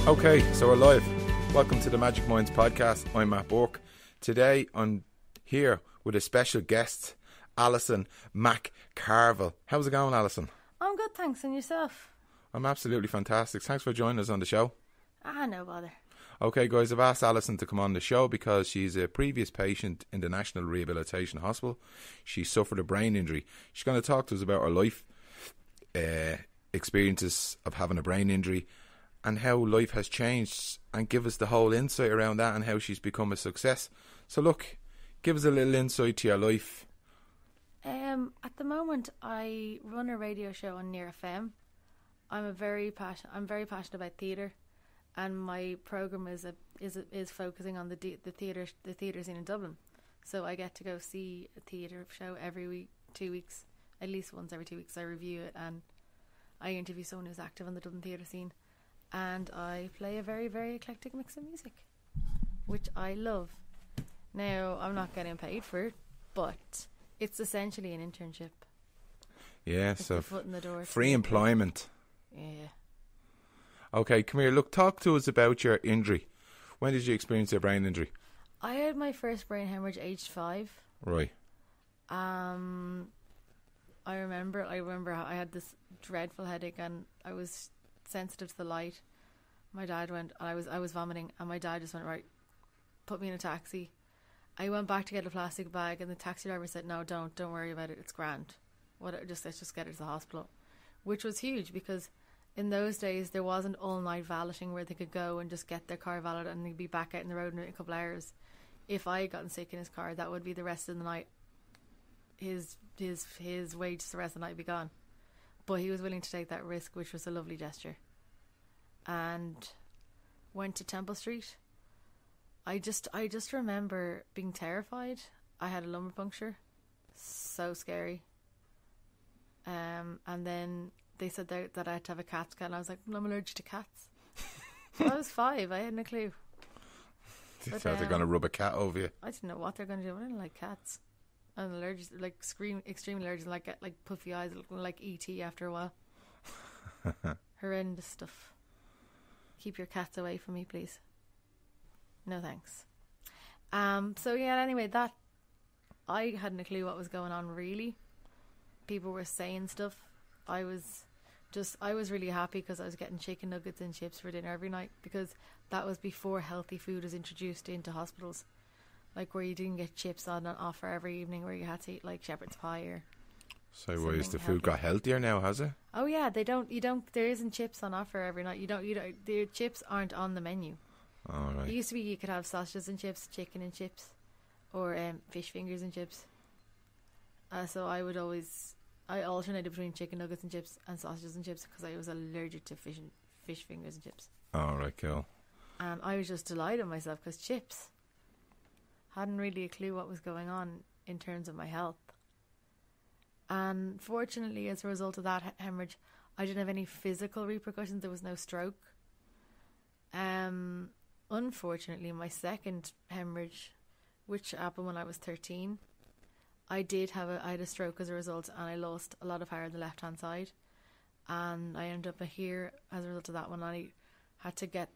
Okay, so we're live. Welcome to the Magic Minds podcast. I'm Matt Burke. Today I'm here with a special guest, Alison Mac Carvil. How's it going, Alison? I'm good, thanks. And yourself? I'm absolutely fantastic. Thanks for joining us on the show. No bother. Okay, guys, I've asked Alison to come on the show because she's a previous patient in the National Rehabilitation Hospital. She suffered a brain injury. She's going to talk to us about her life, experiences of having a brain injury, and how life has changed, and give us the whole insight around that and how she's become a success. So look, give us a little insight to your life. At the moment, I run a radio show on Near FM. I'm very passionate about theatre, and my program is focusing on the theatre scene in Dublin. So I get to go see a theatre show every week, 2 weeks, at least once every 2 weeks. I review it and I interview someone who's active on the Dublin theatre scene. And I play a very, very eclectic mix of music, which I love. Now, I'm not getting paid for it, but it's essentially an internship. Yeah, it's so the foot in the door. Free employment. Yeah. Okay, come here. Look, talk to us about your injury. When did you experience your brain injury? I had my first brain hemorrhage aged 5. Right. I remember I had this dreadful headache and I was sensitive to the light. My dad went, I was vomiting, and my dad just went, right, put me in a taxi. I went back to get a plastic bag, and the taxi driver said, no, don't worry about it, it's grand. Let's just get her to the hospital, which was huge because in those days there wasn't all night valeting where they could go and just get their car valeted and they'd be back out in the road in a couple of hours. If I had gotten sick in his car, that would be the rest of the night. His wages the rest of the night would be gone. But he was willing to take that risk, which was a lovely gesture. And went to Temple Street. I just remember being terrified. I had a lumbar puncture. So scary. And then they said that I had to have a CAT scan. I was like, I'm allergic to cats. So I was 5. I had no clue. They thought they're going to rub a cat over you. I didn't know what they're going to do. I didn't like cats. I'm allergic, extreme allergic, get puffy eyes, looking like E.T. after a while. Horrendous stuff. Keep your cats away from me, please. No thanks. So yeah, anyway, that I hadn't a clue what was going on really. People were saying stuff. I was really happy because I was getting chicken nuggets and chips for dinner every night, because that was before healthy food was introduced into hospitals. Like where you didn't get chips on an offer every evening, where you had to eat like shepherd's pie or. So why is the food got healthier now, has it? Oh yeah, there isn't chips on offer every night. The chips aren't on the menu. All right. It used to be you could have sausages and chips, chicken and chips, or fish fingers and chips. So I alternated between chicken nuggets and chips and sausages and chips because I was allergic to fish fingers and chips. All right, cool. And I was just delighted with myself because chips. Hadn't really a clue what was going on in terms of my health. And fortunately, as a result of that hemorrhage, I didn't have any physical repercussions. There was no stroke. Unfortunately, my second hemorrhage, which happened when I was 13, I had a stroke as a result, and I lost a lot of hair on the left-hand side. And I ended up here as a result of that one. I had to get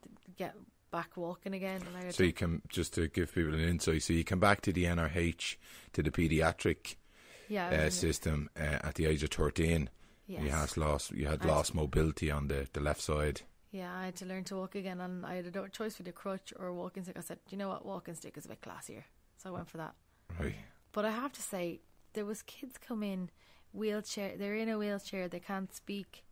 back walking again. And so you can, just to give people an insight, so you come back to the NRH, to the paediatric system at the age of 13. Yes. You had lost mobility on the left side. Yeah, I had to learn to walk again, and I had a choice for the crutch or a walking stick. I said, you know what, walking stick is a bit classier, so I went for that. Right. But I have to say, there was kids come in wheelchair. They're in a wheelchair. They can't speak.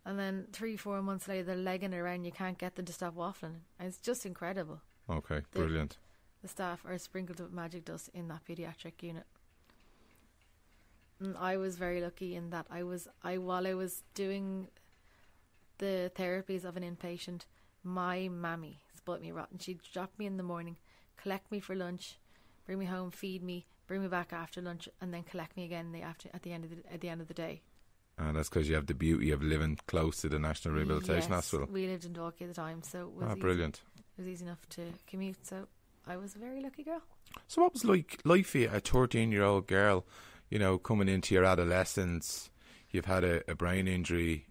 And then 3-4 months later, they're legging it around. You can't get them to stop waffling. And it's just incredible. Okay, brilliant. The staff are sprinkled with magic dust in that paediatric unit. And I was very lucky in that while I was doing the therapies of an inpatient, my mammy spoilt me rotten. She'd drop me in the morning, collect me for lunch, bring me home, feed me, bring me back after lunch, and then collect me again at the end of the day. And that's because you have the beauty of living close to the National Rehabilitation Hospital. We lived in Doyle at the time, so it was brilliant. It was easy enough to commute, so I was a very lucky girl. So what was like life for you, a 13-year-old girl, coming into your adolescence? You've had a brain injury,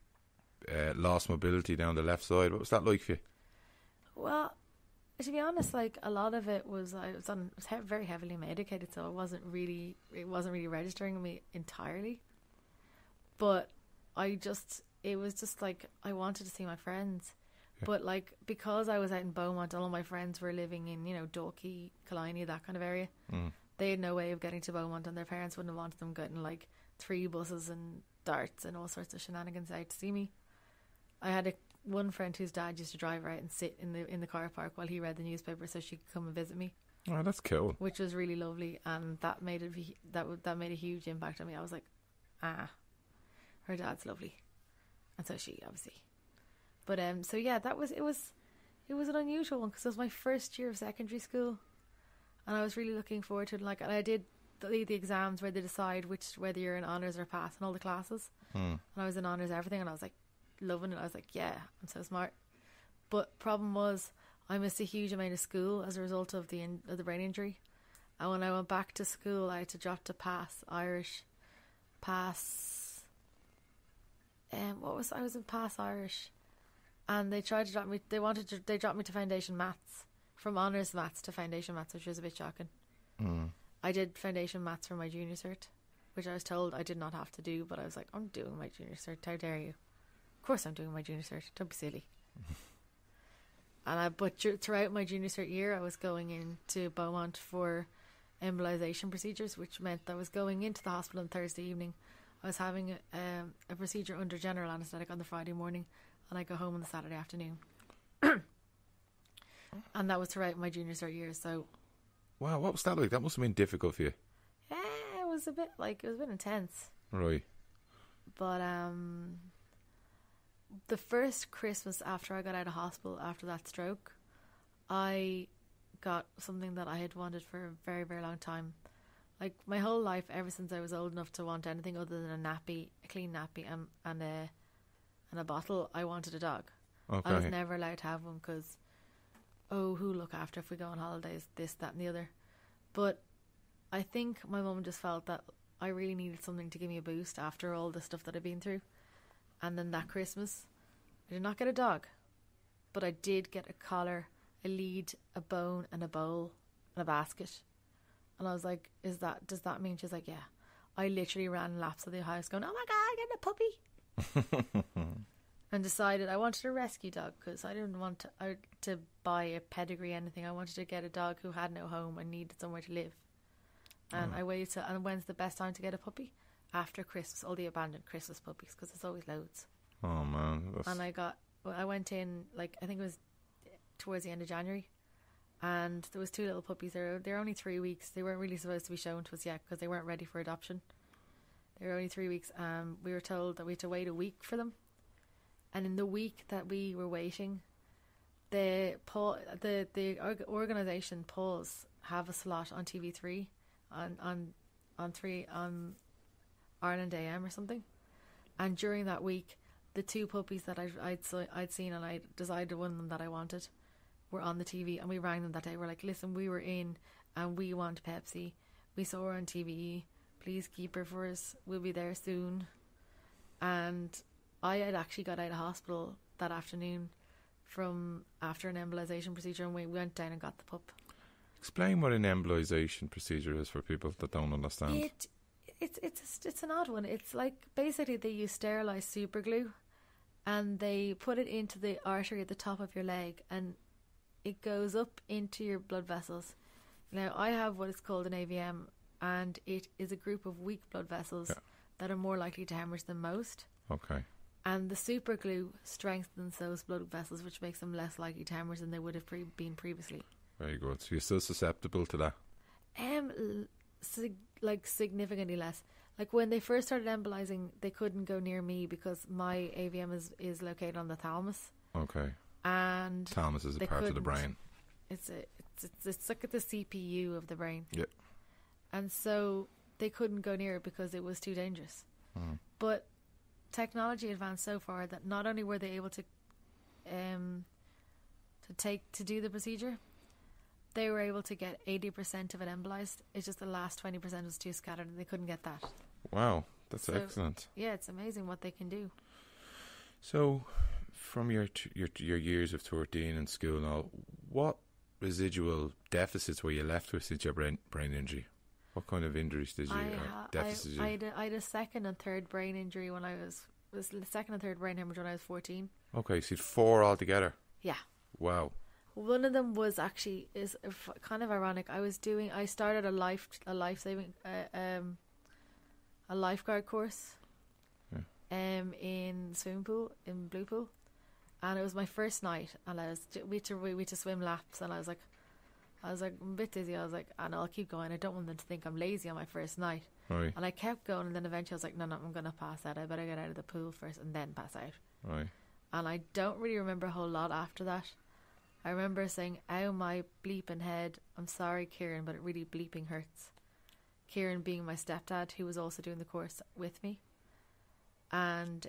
lost mobility down the left side. What was that like for you? Well, to be honest, like a lot of it was very heavily medicated, so it wasn't really registering me entirely. But it was just like I wanted to see my friends. Yeah. But like because I was out in Beaumont, all of my friends were living in, you know, Dalkey, Killiney, that kind of area. They had no way of getting to Beaumont, and their parents wouldn't have wanted them getting like 3 buses and darts and all sorts of shenanigans out to see me. I had one friend whose dad used to drive her out and sit in the car park while he read the newspaper so she could come and visit me. Oh, that's cool. Which was really lovely, and that made a huge impact on me. I was like, her dad's lovely, and so she obviously. But so yeah, it was an unusual one because it was my first year of secondary school, and I was really looking forward to it. Like, and I did the exams where they decide whether you're in honours or pass in all the classes, and I was in honours everything, and I was like loving it. I was like, yeah, I'm so smart. But problem was, I missed a huge amount of school as a result of the brain injury, and when I went back to school, I had to drop to pass Irish, pass. I was in pass Irish, and they tried to drop me. They dropped me to foundation maths, from honours maths to foundation maths, which was a bit shocking. I did foundation maths for my junior cert, which I was told I did not have to do, but I was like, I'm doing my junior cert. How dare you? Of course I'm doing my junior cert. Don't be silly. But throughout my junior cert year, I was going into Beaumont for embolisation procedures, which meant that I was going into the hospital on Thursday evening. I was having a procedure under general anaesthetic on the Friday morning, and I go home on the Saturday afternoon. And that was throughout my junior cert year. So, wow, what was that like? That must have been difficult for you. Yeah, it was a bit intense. Right. But the first Christmas after I got out of hospital after that stroke, I got something that I had wanted for a very, very long time. Like my whole life, ever since I was old enough to want anything other than a clean nappy, and a bottle, I wanted a dog. Okay. I was never allowed to have one because, who look after if we go on holidays, this, that and the other. But I think my mum just felt that I really needed something to give me a boost after all the stuff that I'd been through. And then that Christmas, I did not get a dog, but I did get a collar, a lead, a bone and a bowl and a basket. And I was like, does that mean? She's like, yeah. I literally ran laps of the house going, oh my God, I'm getting a puppy. And decided I wanted a rescue dog because I didn't want to buy a pedigree anything. I wanted to get a dog who had no home and needed somewhere to live. And I waited and when's the best time to get a puppy? After Christmas, all the abandoned Christmas puppies, because there's always loads. Oh man. And I went in, like, I think it was towards the end of January, and there was 2 little puppies. They're only 3 weeks. They weren't really supposed to be shown to us yet because they weren't ready for adoption. They were only 3 weeks. We were told that we had to wait a week for them, and in the week that we were waiting, the organisation Paws have a slot on TV3 on Ireland AM or something, and during that week, the 2 puppies that I'd seen and I decided one of them that I wanted were on the TV, and we rang them that day. We're like, listen, we were in and we want Pepsi. We saw her on TV. Please keep her for us. We'll be there soon. And I had actually got out of hospital that afternoon from after an embolisation procedure, and we went down and got the pup. Explain what an embolisation procedure is for people that don't understand. It's an odd one. It's like basically they use sterilised super glue, and they put it into the artery at the top of your leg, and it goes up into your blood vessels. Now I have what is called an AVM, and it is a group of weak blood vessels that are more likely to hemorrhage than most. Okay. And the super glue strengthens those blood vessels, which makes them less likely to hemorrhage than they would have been previously. Very good. So you're still susceptible to that? Significantly less. Like when they first started embolising, they couldn't go near me because my AVM is located on the thalamus. Okay. And thalamus is a part of the brain. It's like the CPU of the brain. Yeah. And so they couldn't go near it because it was too dangerous. But technology advanced so far that not only were they able to do the procedure, they were able to get 80% of it embolised. It's just the last 20% was too scattered, and they couldn't get that. Wow, that's excellent. Yeah, it's amazing what they can do. So, from your years of 13 in school now, what residual deficits were you left with since your brain injury? What kind of injuries did you deficits? I had a second and third brain injury when I was the second and third brain hemorrhage when I was 14. Okay, so you had 4 altogether. Yeah. Wow. One of them was actually kind of ironic. I started a lifeguard course. Yeah. In swimming pool in Blue Pool, and it was my first night, and we had to swim laps, and I was like I'm a bit dizzy. I was like, and I'll keep going. I don't want them to think I'm lazy on my first night. Right. And I kept going, and then eventually I was like, no, I'm gonna pass out. I better get out of the pool first and then pass out. Right. And I don't really remember a whole lot after that. I remember saying, ow, my bleeping head. I'm sorry, Kieran, but it really bleeping hurts. Kieran being my stepdad, who was also doing the course with me. And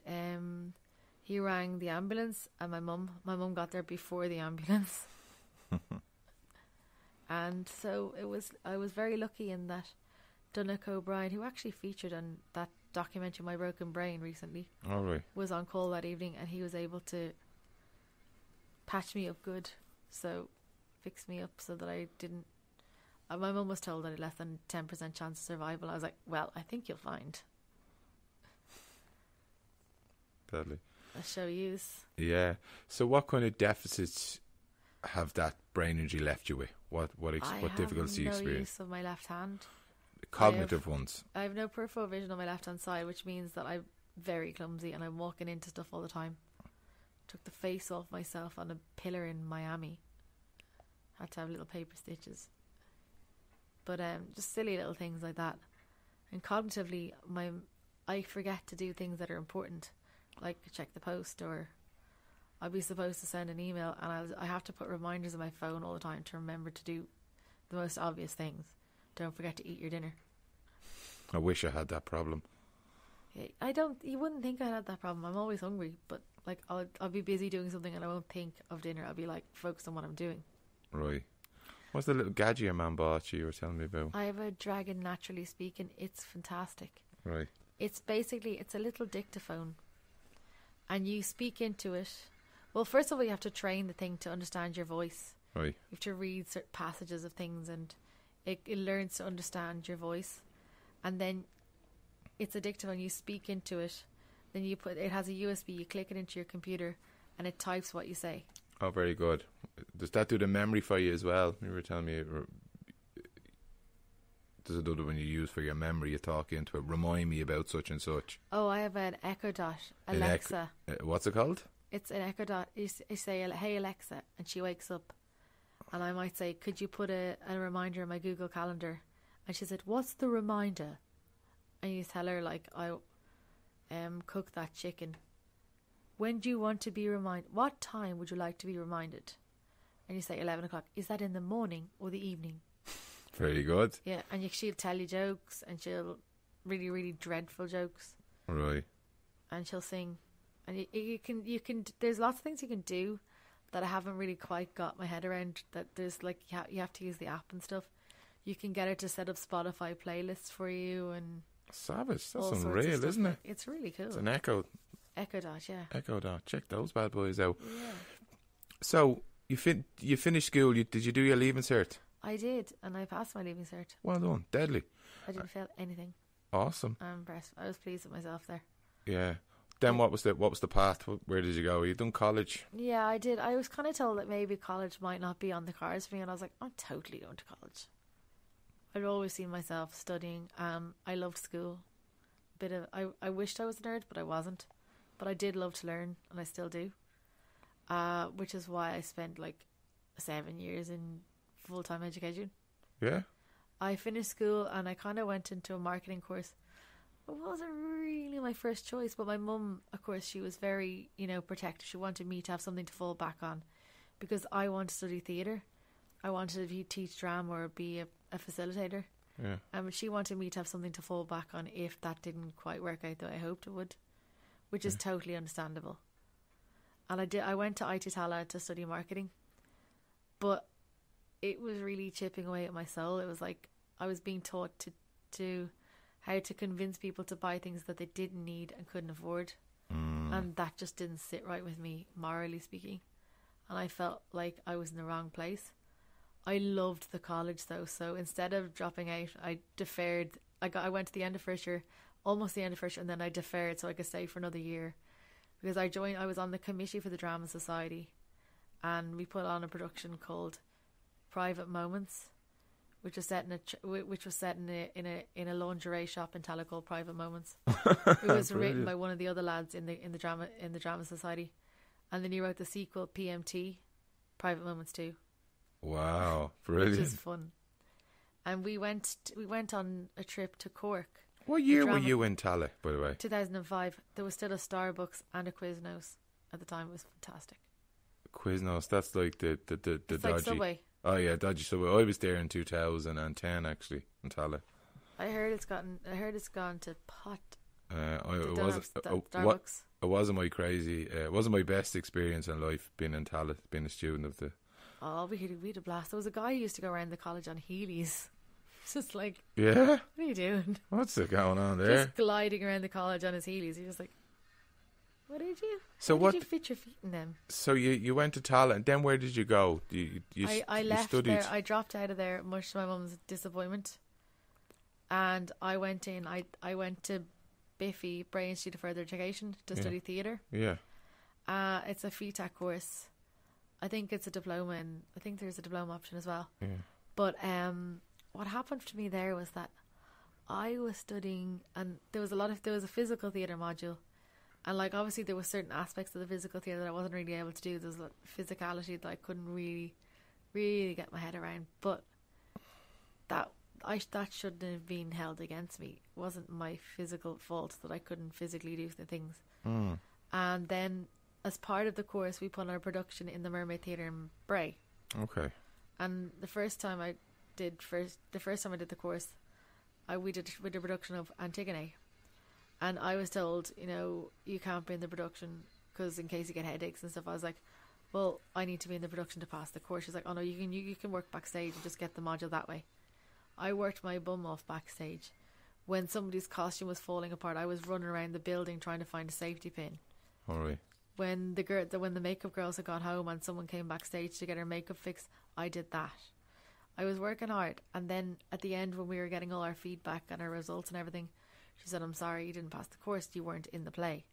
he rang the ambulance, and my mum got there before the ambulance. And so I was very lucky in that Donnacha O'Brien, who actually featured on that documentary My Broken Brain recently, was on call that evening, and he was able to patch me up good, so fix me up so that I didn't. My mum was told that I had less than 10% chance of survival. I was like, well, I think you'll find. Deadly. I'll show you. Yeah. So what kind of deficits have that brain injury left you with? What difficulties do you experience? I have no use of my left hand. Cognitive ones. I have no peripheral vision on my left hand side, which means that I'm very clumsy and I'm walking into stuff all the time. Took the face off myself on a pillar in Miami. Had to have little paper stitches. But just silly little things like that. And cognitively, I forget to do things that are important, like check the post, or I'll be supposed to send an email, and I have to put reminders on my phone all the time to remember to do the most obvious things. Don't forget to eat your dinner. I wish I had that problem. I don't. You wouldn't think I had that problem. I'm always hungry, but like I'll be busy doing something and I won't think of dinner. I'll be like focused on what I'm doing. Right. What's the little gadget your man bought you were telling me about? I have a Dragon Naturally Speaking. It's fantastic. Right. It's a little dictaphone, and you speak into it. Well, first of all, you have to train the thing to understand your voice. Right. You have to read certain passages of things, and it learns to understand your voice. And then it's a dictaphone. You speak into it. Then it has a USB. You click it into your computer, and it types what you say. Oh, very good. Does that do the memory for you as well? You were telling me. Does it do the when you use for your memory? You talk into it. Remind me about such and such. Oh, I have an Echo Dot. Alexa. What's it called? It's an Echo Dot. You say, hey Alexa, and she wakes up. And I might say, could you put a reminder in my Google Calendar? And she said, what's the reminder? And you tell her, like, I cook that chicken. When do you want to be reminded? What time would you like to be reminded? And you say 11 o'clock. Is that in the morning or the evening? Very good. Yeah, and she'll tell you jokes, and she'll really, really dreadful jokes. Right. And she'll sing. And you can. There's lots of things you can do that I haven't really quite got my head around. That there's like you have to use the app and stuff. You can get her to set up Spotify playlists for you and. Savage. That's unreal, isn't it? It's really cool. It's an Echo Dot, yeah. Echo Dot. Check those bad boys out. Yeah. So you finished school. Did you do your leaving cert? I did, and I passed my leaving cert. Well done. Deadly. I didn't fail anything. Awesome. I'm impressed. I was pleased with myself there. Yeah. Then what was the path? Where did you go? You done college? Yeah, I did. I was kind of told that maybe college might not be on the cards for me, and I was like, I'm totally going to college. I'd always seen myself studying. I loved school. I wished I was a nerd, but I wasn't. But I did love to learn, and I still do. Which is why I spent like 7 years in full-time education. Yeah. I finished school and I kind of went into a marketing course. It wasn't really my first choice, but my mum, of course, she was very, protective. She wanted me to have something to fall back on because I wanted to study theatre. I wanted to teach drama or be a facilitator. Yeah. She wanted me to have something to fall back on if that didn't quite work out the way I hoped it would, which is totally understandable. And I went to IT Tala to study marketing, but it was really chipping away at my soul. It was like I was being taught to how to convince people to buy things that they didn't need and couldn't afford. And And that just didn't sit right with me, morally speaking. And I felt like I was in the wrong place. I loved the college though, so instead of dropping out, I deferred. I went to the end of first year, almost the end of first year, and then I deferred so I could stay for another year. Because I was on the committee for the Drama Society, and we put on a production called Private Moments, which was set in a lingerie shop in Tallaght called Private Moments. It was written by one of the other lads in the Drama Society, and then he wrote the sequel PMT, Private Moments 2. Wow, brilliant! Which is fun. And we went on a trip to Cork. What year were you in Tallaght, by the way? 2005. There was still a Starbucks and a Quiznos at the time. It was fantastic. Quiznos, that's like the it's dodgy. Like Subway. Oh yeah, dodgy Subway. I was there in 2010 actually in Tallaght. I heard it's gone to pot. Starbucks. It wasn't it wasn't my best experience in life being in Tallaght, being a student of the. Oh, we had a blast. There was a guy who used to go around the college on Heelys. It's just like, yeah, what are you doing? What's going on there? Just gliding around the college on his Heelys. You're just like, what did you? So How did you fit your feet in them? So you went to Tallaght, and then where did you go? I left studied there. I dropped out of there, much to my mum's disappointment. And I went to Biffy, Bray Institute of Further Education, to study theatre. Yeah. It's a FETAC course. I think it's a diploma, and I think there's a diploma option as well. Yeah. But what happened to me there was that I was studying, and there was a physical theatre module, and like obviously there were certain aspects of the physical theatre that I wasn't really able to do. There was a physicality that I couldn't really get my head around, but that shouldn't have been held against me. It wasn't my physical fault that I couldn't physically do the things. And then as part of the course, we put on a production in the Mermaid Theatre in Bray. Okay. And the first time I did the course, we did a production of Antigone, and I was told, you can't be in the production because in case you get headaches and stuff. I was like, well, I need to be in the production to pass the course. She's like, oh no, you can work backstage and just get the module that way. I worked my bum off backstage. When somebody's costume was falling apart, I was running around the building trying to find a safety pin. All right. When the makeup girls had got home and someone came backstage to get her makeup fixed, I did that. I was working hard, and then at the end when we were getting all our feedback and our results and everything, she said, I'm sorry you didn't pass the course, you weren't in the play.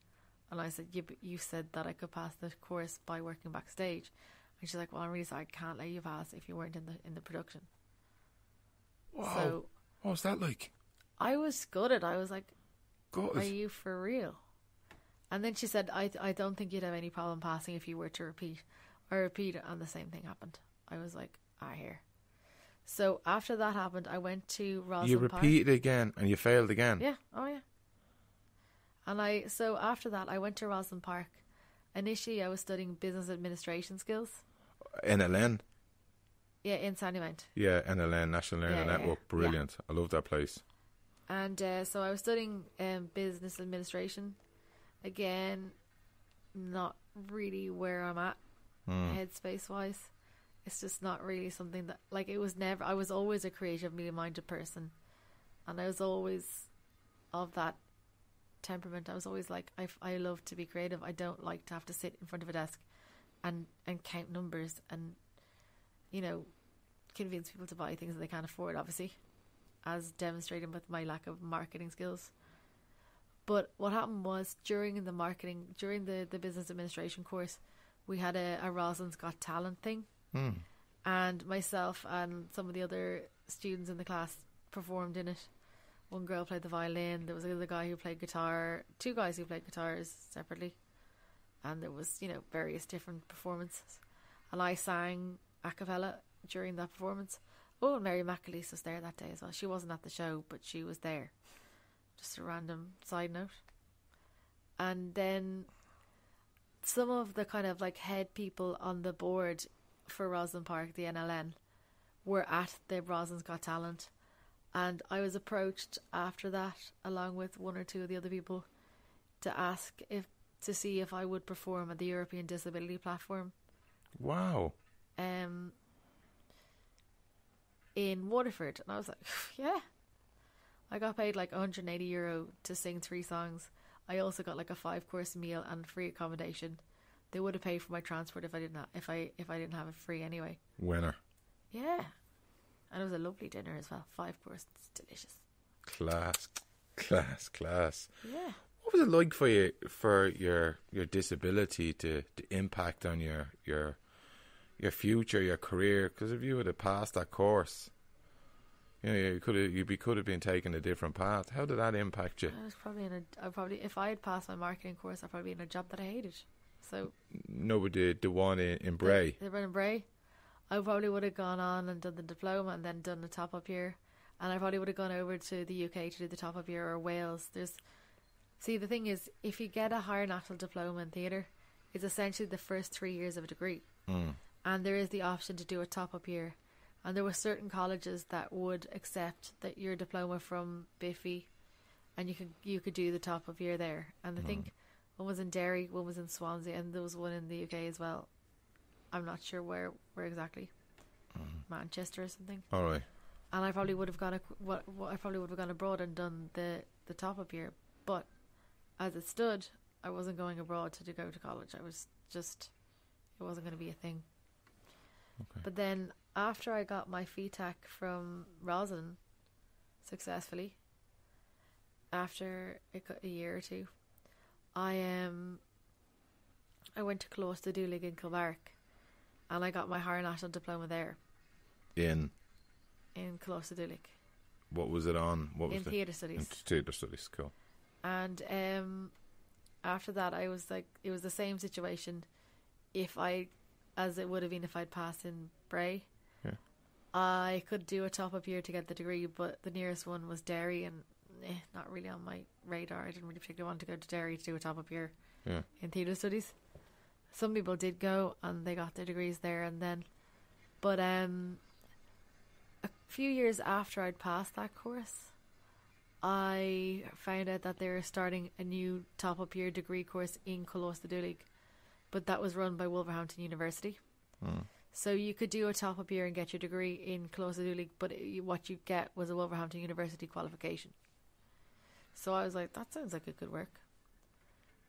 And I said, yeah, but you said that I could pass the course by working backstage. And she's like, well, I'm really sorry, I can't let you pass if you weren't in the production. Wow. So, what was that like? I was gutted. I was like, gutted? Are you for real? And then she said, I don't think you'd have any problem passing if you were to repeat. I repeated, and the same thing happened. I was like, here. So after that happened, I went to Roslyn You Park. repeated again, and you failed again? Yeah. Oh, yeah. And so after that, I went to Roslyn Park. Initially, I was studying business administration skills. NLN? Yeah, in Sanimount. Yeah, NLN, National Learning Network. Yeah. Brilliant. Yeah. I love that place. And so I was studying business administration. Again, not really where I'm at headspace wise. It's just not really something that, like, it was never, I was always a creatively minded person, and I was always of that temperament. I was always like, I love to be creative. I don't like to have to sit in front of a desk and count numbers and, convince people to buy things that they can't afford, obviously, as demonstrated with my lack of marketing skills. But what happened was during the business administration course, we had a Roslyn's Got Talent thing. And myself and some of the other students in the class performed in it. One girl played the violin. There was another guy who played guitar. Two guys who played guitars separately. And there was, various different performances. And I sang a cappella during that performance. Oh, and Mary McAleese was there that day as well. She wasn't at the show, but she was there. Just a random side note. And then some of the kind of like head people on the board for Roslyn Park, the NLN, were at the Roslyn's Got Talent, and I was approached after that, along with one or two of the other people, to see if I would perform at the European Disability Platform. Wow. In Waterford, and I was like, yeah. I got paid like €180 to sing 3 songs. I also got like a 5-course meal and free accommodation. They would have paid for my transport if I didn't if I didn't have it free anyway. Winner. Yeah, and it was a lovely dinner as well. 5 courses, delicious. Class. Yeah. What was it like for you, for your disability to impact on your future, your career? Because if you would have passed that course, you could have been taking a different path. How did that impact you? I was probably if I had passed my marketing course, I'd probably be in a job that I hated. So no, but the one in Bray. The one in Bray, I probably would have gone on and done the diploma and then done the top up year, and I probably would have gone over to the UK to do the top up year, or Wales. The thing is, if you get a higher national diploma in theatre, it's essentially the first 3 years of a degree, and there is the option to do a top up year. And there were certain colleges that would accept that your diploma from Biffy, and you could do the top of year there. And I think one was in Derry, one was in Swansea, and there was one in the UK as well. I'm not sure where exactly, Manchester or something. All right. And I probably would have gone abroad and done the top up year. But as it stood, I wasn't going abroad to go to college. I was just, it wasn't going to be a thing. Okay. But then, after I got my FETAC from Roslin successfully, after a year or two, I went to Closter Dulig in Kilbarrack, and I got my higher national diploma there. In Closter Dulig. What was it on? What was in theatre studies. In theatre studies, cool. And after that, I was like, it was the same situation, as it would have been if I'd passed in Bray. Yeah. I could do a top up year to get the degree, but the nearest one was Derry, and not really on my radar. I didn't really particularly want to go to Derry to do a top up year in theatre studies. Some people did go and they got their degrees there and then, but a few years after I'd passed that course, I found out that they were starting a new top up year degree course in Closter Dulig, but that was run by Wolverhampton University. So you could do a top up year and get your degree in Closter Dulig, but what you get was a Wolverhampton University qualification. So I was like, that sounds like it could work.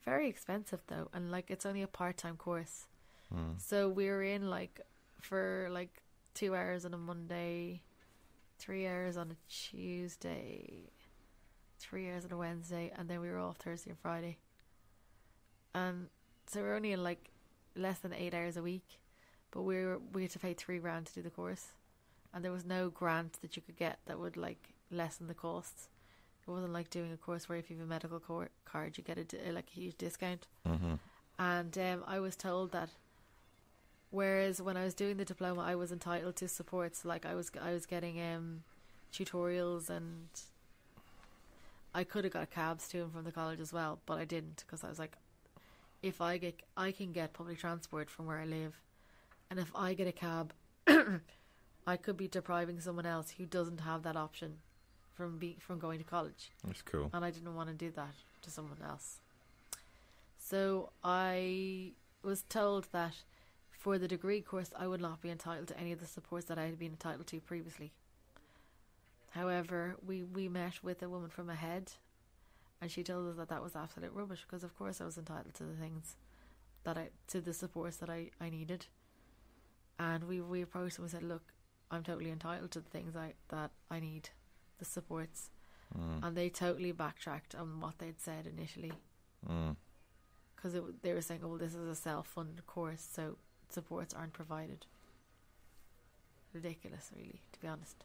Very expensive though, and like it's only a part-time course. So we were in for 2 hours on a Monday, 3 hours on a Tuesday, 3 hours on a Wednesday, and then we were off Thursday and Friday. And so we were only in less than 8 hours a week, but we had to pay $3,000 to do the course, and there was no grant that you could get that would lessen the costs. It wasn't like doing a course where if you have a medical card you get a huge discount. And I was told that whereas when I was doing the diploma I was entitled to supports, like I was getting tutorials, and I could have got cabs to and from the college as well, but I didn't, because I was like, if I can get public transport from where I live, and if I get a cab I could be depriving someone else who doesn't have that option from going to college. That's cool. And I didn't want to do that to someone else. So I was told that for the degree course I would not be entitled to any of the supports that I had been entitled to previously. However, we met with a woman from ahead, and she told us that was absolute rubbish, because of course I was entitled to the things to the supports that I needed. And we approached them and said, look, I'm totally entitled to the things that I need, the supports. And they totally backtracked on what they'd said initially, because they were saying, oh well, this is a self-funded course, so supports aren't provided. Ridiculous, really, to be honest.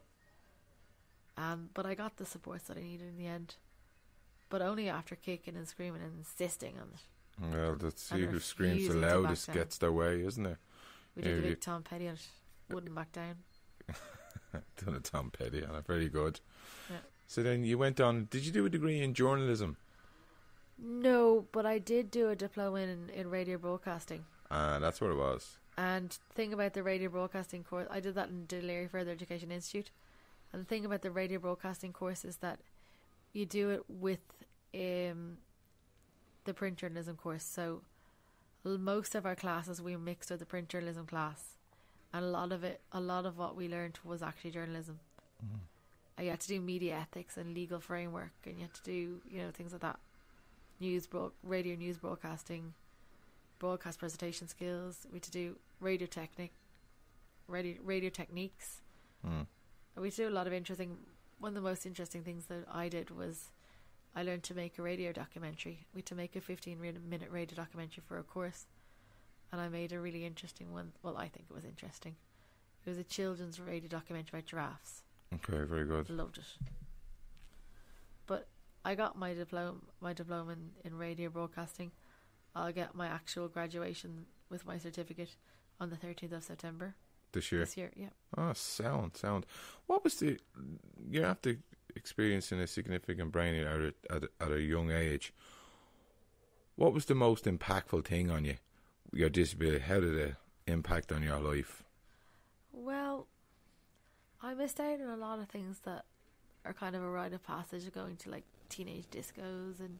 But I got the supports that I needed in the end, but only after kicking and screaming and insisting on it. Well, that's who screams the loudest gets their way, isn't it? We did a big Tom Petty on it, wouldn't back down. Done a Tom Petty on it, very good. Yeah. So then you went on, did you do a degree in journalism? No, but I did do a diploma in radio broadcasting. That's what it was. And the thing about the radio broadcasting course, I did that in Dillary Further Education Institute. And the thing about the radio broadcasting course is that you do it with the print journalism course. So most of our classes we mixed with the print journalism class, and a lot of what we learned was actually journalism. You had to do media ethics and legal framework, and you had to do things like that. radio news broadcasting, broadcast presentation skills. We had to do radio techniques. And we do a lot of interesting. One of the most interesting things that I did was I learned to make a radio documentary. We had to make a 15-minute radio documentary for a course, and I made a really interesting one. Well, I think it was interesting. It was a children's radio documentary about giraffes. Okay, very good. Loved it. But I got my diploma in radio broadcasting. I'll get my actual graduation with my certificate on the 13th of September. This year? This year, yeah. Oh, sound. What was you're after experiencing a significant brain injury at a young age. What was the most impactful thing on you? Your disability, how did it impact on your life? Well, I missed out on a lot of things that are kind of a rite of passage, going to like teenage discos and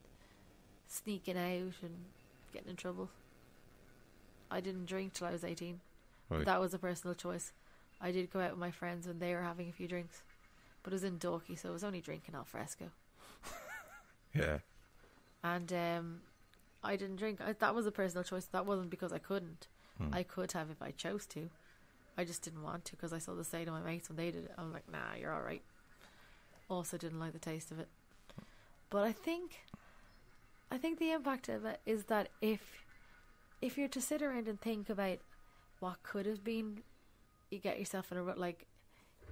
sneaking out and getting in trouble. I didn't drink till I was 18. Right. That was a personal choice. I did go out with my friends when they were having a few drinks, but it was in Dalkey, so it was only drinking al fresco. Yeah. And I didn't drink. That was a personal choice. That wasn't because I couldn't. I could have if I chose to. I just didn't want to because I saw the state of my mates when they did it. I'm like, nah, you're all right. Also didn't like the taste of it. But I think the impact of it is that if you're to sit around and think about what could have been, you get yourself in a rut. Like,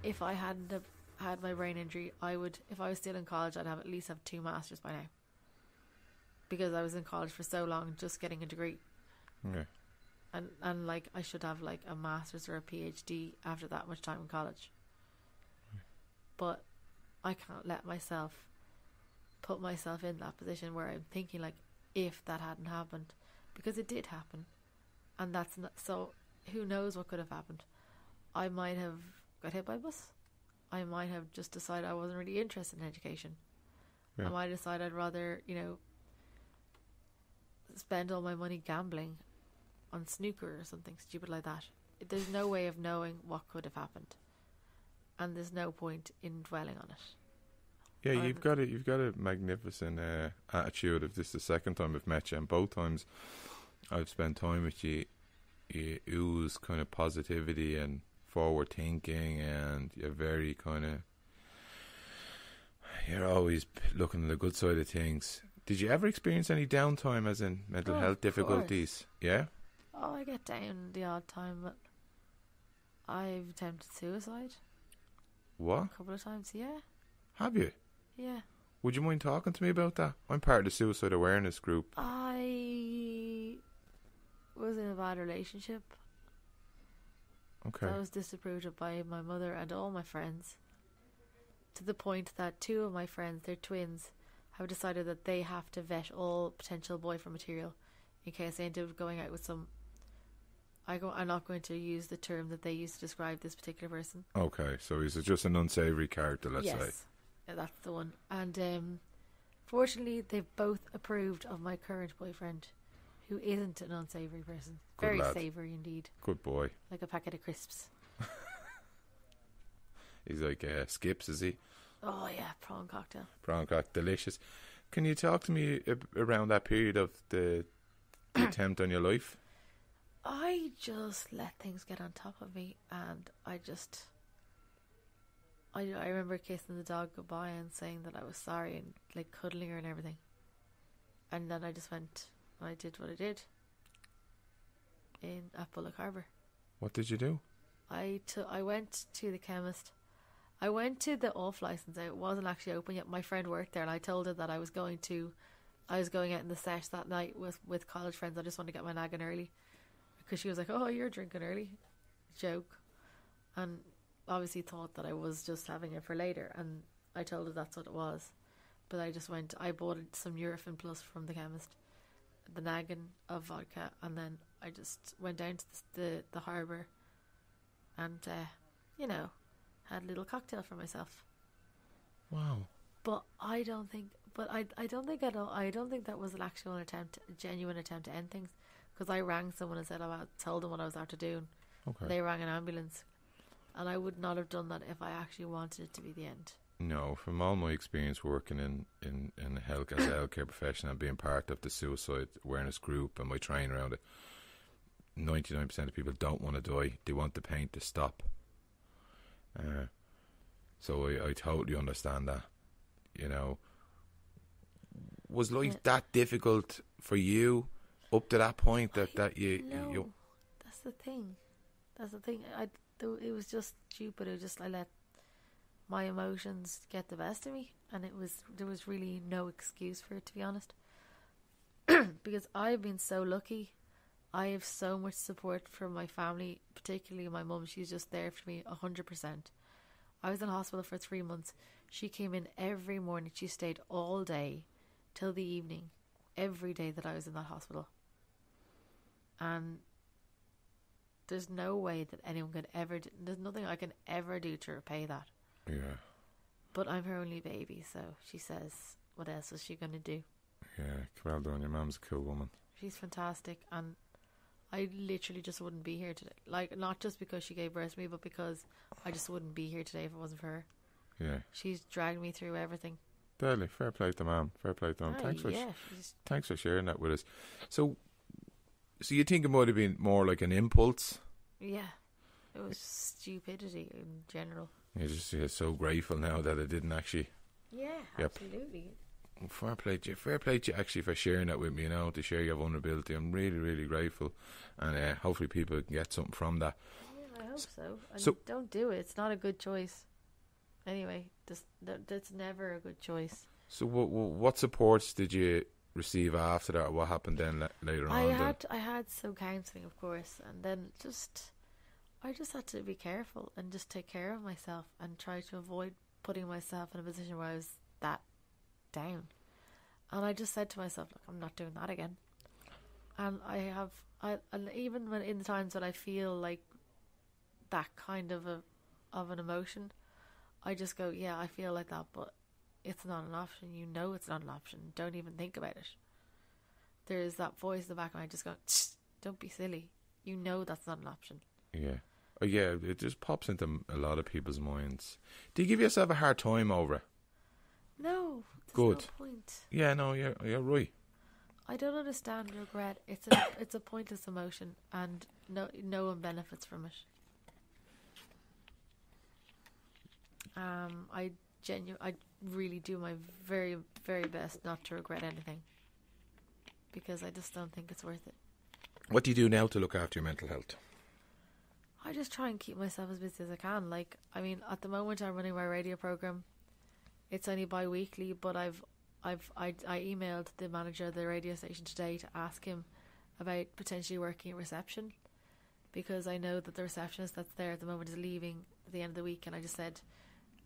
if I hadn't have had my brain injury, I would, if I was still in college, I'd have at least have 2 masters by now. Because I was in college for so long, just getting a degree. Okay. And like, I should have like a master's or a PhD after that much time in college. But I can't let myself put myself in that position where I'm thinking like, if that hadn't happened, because it did happen. And that's not, so who knows what could have happened. I might have got hit by a bus. I might have just decided I wasn't really interested in education. Yeah. I might decide I'd rather, spend all my money gambling on snooker or something stupid like that. There's no way of knowing what could have happened, and there's no point in dwelling on it. Yeah, you've got a magnificent attitude. If this is the second time I've met you, and both times I've spent time with you, you ooze kind of positivity and forward thinking, and you're always looking at the good side of things. Did you ever experience any downtime, as in mental health difficulties? Yeah? Oh, I get down the odd time, but I've attempted suicide. What? A couple of times, yeah. Have you? Yeah. Would you mind talking to me about that? I'm part of the suicide awareness group. I was in a bad relationship. Okay. That was disapproved of by my mother and all my friends, to the point that 2 of my friends, they're twins, have decided that they have to vet all potential boyfriend material in case they end up going out with some. I'm not going to use the term that they used to describe this particular person. Okay, so he's just an unsavoury character, let's say. Yes, that's the one. And fortunately, they've both approved of my current boyfriend, who isn't an unsavoury person. Good Very lad. savoury indeed. Good boy. Like a packet of crisps. He's like Skips, is he? Oh yeah, prawn cocktail. Delicious. Can you talk to me around that period of the attempt on your life? I just let things get on top of me, and I remember kissing the dog goodbye and saying that I was sorry and like cuddling her and everything. And then I just went and I did what I did at Bullock Harbour. What did you do? I went to the chemist. I went to the off license. It wasn't actually open yet. My friend worked there, and I told her that I was going out in the sesh that night with college friends. I just wanted to get my nagging early, because she was like, "Oh, you're drinking early," joke, and obviously thought that I was just having it for later. And I told her that's what it was, but I just went. I bought some Nurofen Plus from the chemist, the nagging of vodka, and then I just went down to the harbour, and had a little cocktail for myself. Wow. But I don't think that was an actual attempt, a genuine attempt to end things, because I rang someone and told them what I was after doing. Okay. They rang an ambulance, and I would not have done that if I actually wanted it to be the end. No, from all my experience working in health as a healthcare professional and being part of the suicide awareness group and my training around it, 99% of people don't want to die. They want the pain to stop. So I totally understand that. You know, was life that difficult for you up to that point that you? No, that's the thing. It was just stupid. I let my emotions get the best of me, and there was really no excuse for it, to be honest. Because I've been so lucky. I have so much support from my family, particularly my mum. She's just there for me 100%. I was in hospital for 3 months. She came in every morning. She stayed all day till the evening, every day that I was in that hospital. And there's no way that anyone could ever there's nothing I can ever do to repay that. Yeah. But I'm her only baby, so she says, what else is she going to do? Yeah, well done. Your mum's a cool woman. She's fantastic, and I literally just wouldn't be here today. Like, not just because she gave birth to me, but because I just wouldn't be here today if it wasn't for her. Yeah. She's dragged me through everything. Deadly. Fair play to Mum. Fair play to Mum. Thanks for sharing that with us. So you think it might have been more like an impulse? Yeah. It was stupidity in general. You're so grateful now that it didn't actually... Yeah, absolutely. Well, fair play to you. Fair play to you actually for sharing that with me, you know, to share your vulnerability. I'm really, really grateful. And hopefully people can get something from that. Yeah, I hope so. And don't do it. It's not a good choice. Anyway, that's never a good choice. So what supports did you receive after that? What happened then later on? I had some counselling, of course, and then I just had to be careful and just take care of myself and try to avoid putting myself in a position where I was that down. And I just said to myself, look, I'm not doing that again. And and even when in the times that I feel like that kind of an emotion, I just go, yeah, I feel like that, but it's not an option. You know it's not an option. Don't even think about it. There's that voice in the back, and I just go, don't be silly. You know that's not an option. Yeah. Oh, yeah, it just pops into a lot of people's minds. Do you give yourself a hard time over it? No. Good. No point. Yeah, no, you're right. I don't understand regret. It's a pointless emotion, and no one benefits from it. I really do my very, very best not to regret anything, because I just don't think it's worth it. What do you do now to look after your mental health? I just try and keep myself as busy as I can. Like, I mean, at the moment I'm running my radio program. It's only bi-weekly, but I emailed the manager of the radio station today to ask him about potentially working at reception, because I know that the receptionist that's there at the moment is leaving at the end of the week, and I just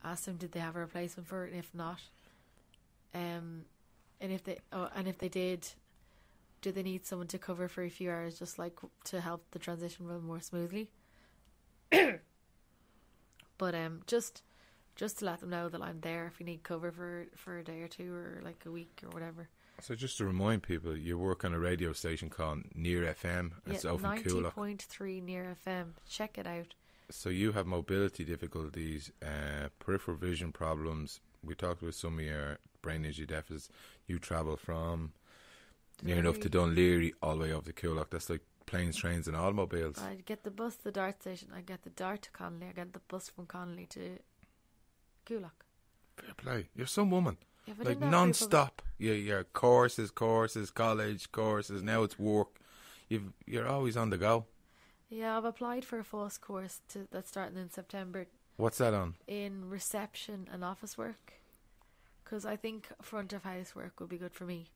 asked him, did they have a replacement for it, and if not, and if they did, do they need someone to cover for a few hours, just like to help the transition run more smoothly? But just to let them know that I'm there if you need cover for a day or two, or like a week or whatever. So just to remind people, you work on a radio station called Near FM. It's over in Coolock. 90.3 Near FM. Check it out. So you have mobility difficulties, peripheral vision problems. We talked about some of your brain injury deficits. You travel from near enough to Dunleary all the way over to Coolock. That's like planes, trains and automobiles. I get the bus to the Dart station. I get the Dart to Connolly. I get the bus from Connolly to Coolock. Fair play. You're some woman. Like non-stop. Your courses, college courses. Now it's work. You're always on the go. Yeah, I've applied for a FOSS course that's starting in September. What's that on? In reception and office work. Because I think front of house work would be good for me.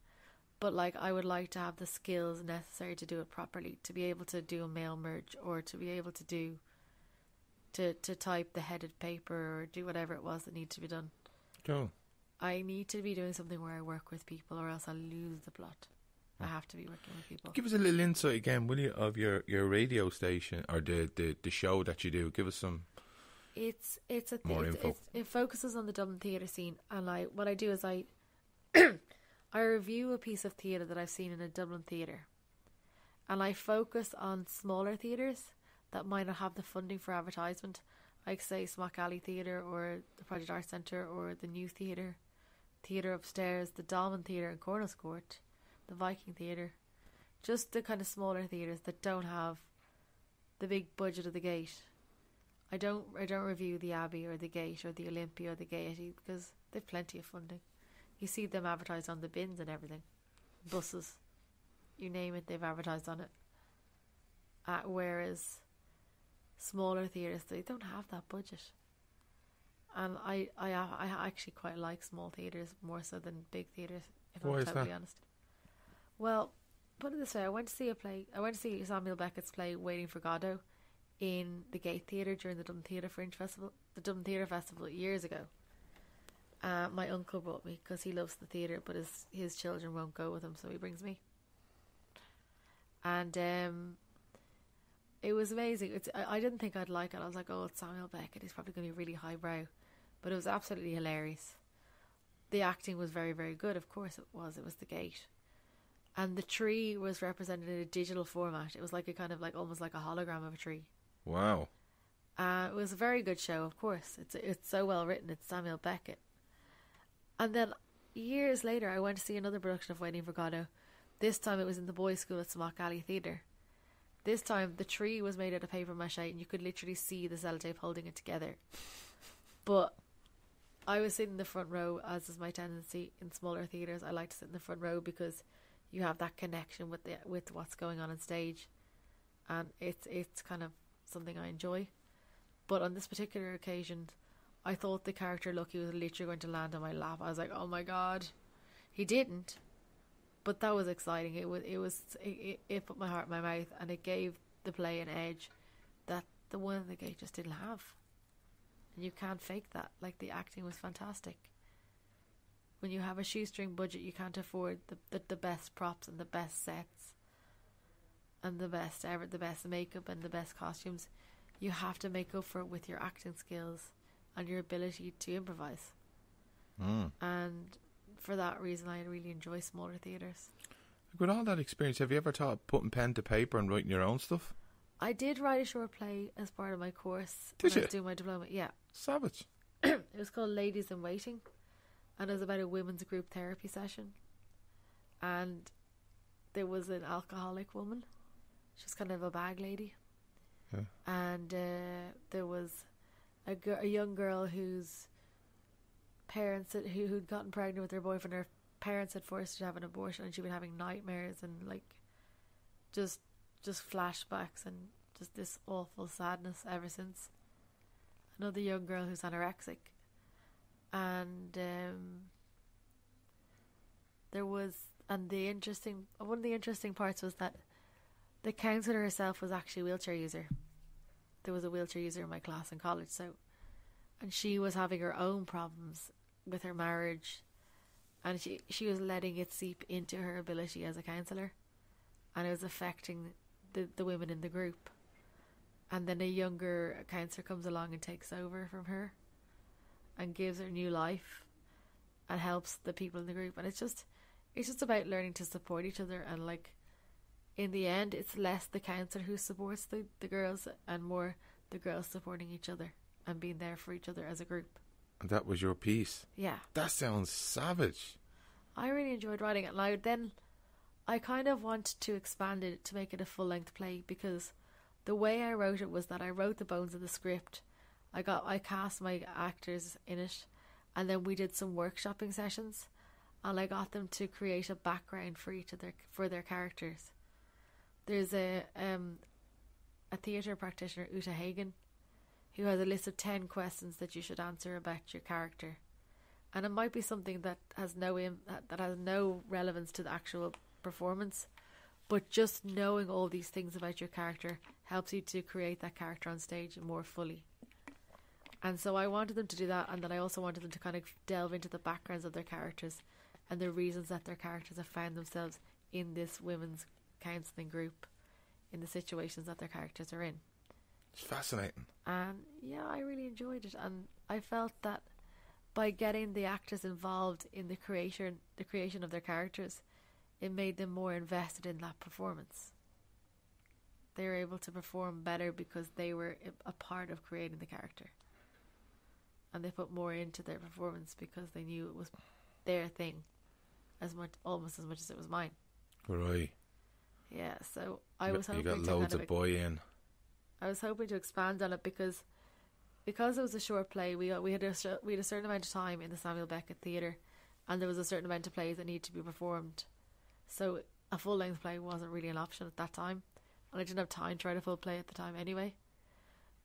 But like, I would like to have the skills necessary to do it properly, to be able to do a mail merge, or to be able to type the headed paper, or do whatever it was that needs to be done. Cool. I need to be doing something where I work with people, or else I'll lose the plot. I have to be working with people. Give us a little insight again, will you, of your radio station, or the show that you do. Give us some more info. It focuses on the Dublin theatre scene, and what I do is I review a piece of theatre that I've seen in a Dublin theatre, and I focus on smaller theatres that might not have the funding for advertisement, like say Smock Alley Theatre or the Project Arts Centre or the New Theatre upstairs, the Dolman Theatre in Cornels Court, the Viking Theatre, just the kind of smaller theatres that don't have the big budget of the Gate. I don't review the Abbey or the Gate or the Olympia or the Gaiety because they've plenty of funding. You see them advertised on the bins and everything, buses, you name it, they've advertised on it. Whereas smaller theatres, they don't have that budget. And I actually quite like small theatres more so than big theatres, if Why I'm totally honest. Well, put it this way, I went to see Samuel Beckett's play Waiting for Godot in the Gate Theatre during the Dublin Theatre Festival years ago. My uncle brought me because he loves the theatre, but his children won't go with him, so he brings me. And it was amazing. I didn't think I'd like it. I was like, oh, it's Samuel Beckett, he's probably going to be really highbrow. But it was absolutely hilarious. The acting was very, very good. Of course it was. It was the Gate. And the tree was represented in a digital format. It was like a kind of like almost like a hologram of a tree. Wow. It was a very good show, of course. It's so well written. It's Samuel Beckett. And then years later, I went to see another production of Waiting for Godot. This time it was in the boys' school at Smock Alley Theatre. This time the tree was made out of paper mache and you could literally see the sellotape holding it together. But I was sitting in the front row, as is my tendency in smaller theatres. I like to sit in the front row because you have that connection with what's going on stage, and it's kind of something I enjoy. But on this particular occasion, I thought the character Lucky was literally going to land on my lap. I was like, oh my god. He didn't, but that was exciting. It put my heart in my mouth, and it gave the play an edge that the one in the Gate just didn't have. And you can't fake that. Like, the acting was fantastic. When you have a shoestring budget, you can't afford the best props and the best sets and the best makeup and the best costumes. You have to make up for it with your acting skills and your ability to improvise. And for that reason, I really enjoy smaller theatres. With all that experience, have you ever thought putting pen to paper and writing your own stuff? I did write a short play as part of my course. Did you? I was doing my diploma, yeah. Savage. It was called Ladies in Waiting, and it was about a women's group therapy session. And there was an alcoholic woman. She was kind of a bag lady. Yeah. And there was a young girl whose parents who'd gotten pregnant with her boyfriend. Her parents had forced her to have an abortion, and she'd been having nightmares and like just flashbacks and just this awful sadness ever since. Another young girl who's anorexic, and one of the interesting parts was that the counsellor herself was actually a wheelchair user. There was a wheelchair user in my class in college, and she was having her own problems with her marriage, and she was letting it seep into her ability as a counsellor, and it was affecting the women in the group. And then a younger counsellor comes along and takes over from her and gives her new life and helps the people in the group. And it's just about learning to support each other, and like in the end it's less the counsellor who supports the girls and more the girls supporting each other and being there for each other as a group. And that was your piece? Yeah. That sounds savage. I really enjoyed writing it, and I kind of wanted to expand it to make it a full-length play, because the way I wrote it was that I wrote the bones of the script. I cast my actors in it, and then we did some workshopping sessions, and I got them to create a background for their characters. There's a theatre practitioner, Uta Hagen, who has a list of 10 questions that you should answer about your character, and it might be something that has no relevance to the actual performance, but just knowing all these things about your character helps you to create that character on stage more fully. And so I wanted them to do that, and then I also wanted them to kind of delve into the backgrounds of their characters and the reasons that their characters have found themselves in this women's counselling group, in the situations that their characters are in. It's fascinating. And yeah, I really enjoyed it, and I felt that by getting the actors involved in the creation of their characters, it made them more invested in that performance. they were able to perform better because they were a part of creating the character. And they put more into their performance because they knew it was their thing, almost as much as it was mine. Right. Yeah, so I was hoping you got loads of buy-in. I was hoping to expand on it because it was a short play. We had a certain amount of time in the Samuel Beckett Theatre, and there was a certain amount of plays that needed to be performed. So a full-length play wasn't really an option at that time, and I didn't have time to write a full play at the time anyway.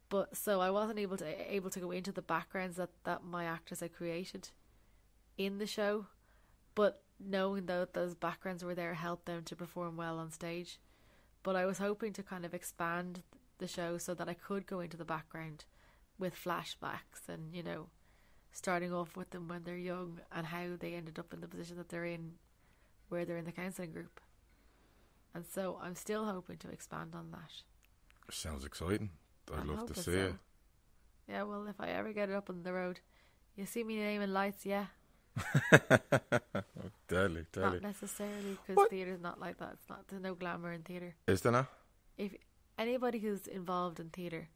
But so I wasn't able to go into the backgrounds that my actors had created in the show, but knowing that those backgrounds were there helped them to perform well on stage. But I was hoping to kind of expand the show so that I could go into the background with flashbacks and, you know, starting off with them when they're young and how they ended up in the position that they're in, where they're in the counselling group. And so I'm still hoping to expand on that. Sounds exciting. I'd love to see it. Yeah, well, if I ever get it up on the road, you see me naming lights, yeah. Deadly. Not necessarily, because theatre's not like that. There's no glamour in theatre. Is there not? If anybody who's involved in theatre,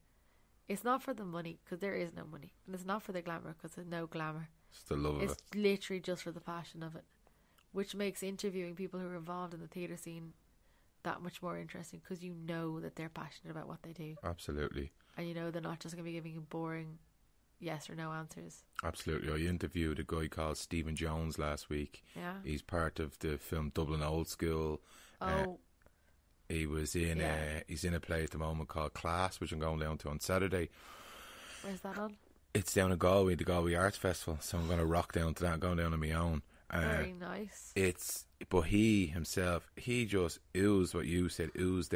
it's not for the money, because there is no money, and it's not for the glamour, because there's no glamour. It's the love of it. It's literally just for the passion of it, which makes interviewing people who are involved in the theatre scene that much more interesting, because you know that they're passionate about what they do. Absolutely. And you know they're not just going to be giving you boring yes or no answers. Absolutely. I interviewed a guy called Stephen Jones last week. Yeah. He's part of the film Dublin Old School. He was in he's in a play at the moment called Class, which I'm going down to on Saturday. Where's that on? It's down in Galway, the Galway Arts Festival. So I'm going to rock down to that. I'm going down on my own. Very nice. But he himself, he just oozed what you said, oozed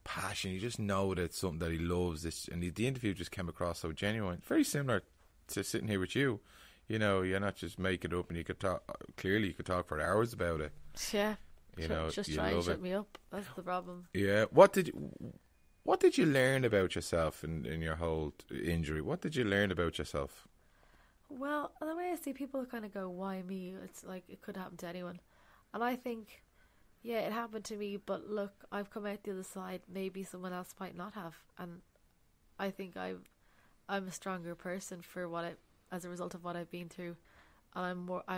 passion. You just know that it's something that he loves. And the interview just came across so genuine. Very similar to sitting here with you. You know, you're not just making it up, and you could talk. Clearly, you could talk for hours about it. Yeah. You know, just try and shut me up. That's the problem. Yeah. What did you learn about yourself in your whole injury? What did you learn about yourself? Well, the way I see people kind of go, why me? It's like it could happen to anyone. And I think, yeah, it happened to me, but look, I've come out the other side. Maybe someone else might not have. And I think I'm a stronger person as a result of what I've been through. And I